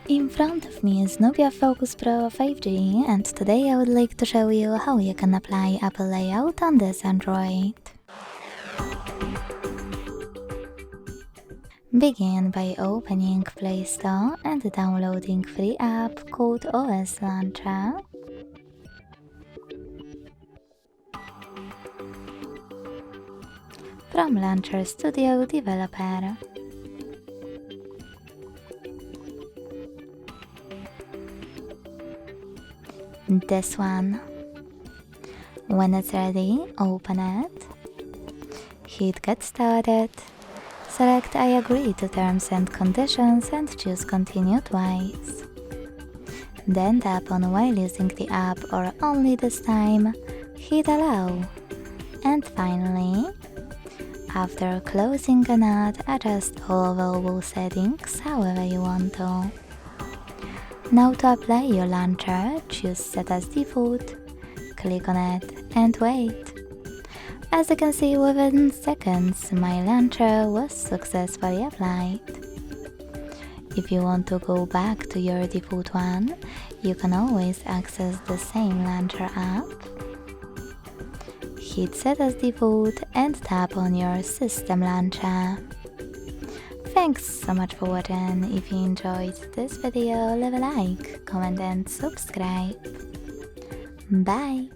In front of me is Nubia Focus Pro 5G, and today I would like to show you how you can apply Apple layout on this Android. Begin by opening Play Store and downloading free app called OS Launcher. From Launcher Studio Developer. This one. When it's ready, open it. Hit Get Started. Select I agree to terms and conditions and choose Continue twice. Then tap on while using the app or only this time. Hit Allow. And finally, after closing an ad, adjust all available settings however you want to. Now to apply your launcher, choose Set as Default, click on it and wait. As you can see, within seconds my launcher was successfully applied. If you want to go back to your default one, you can always access the same launcher app. Hit Set as Default and tap on your system launcher. Thanks so much for watching. If you enjoyed this video, leave a like, comment and subscribe. Bye!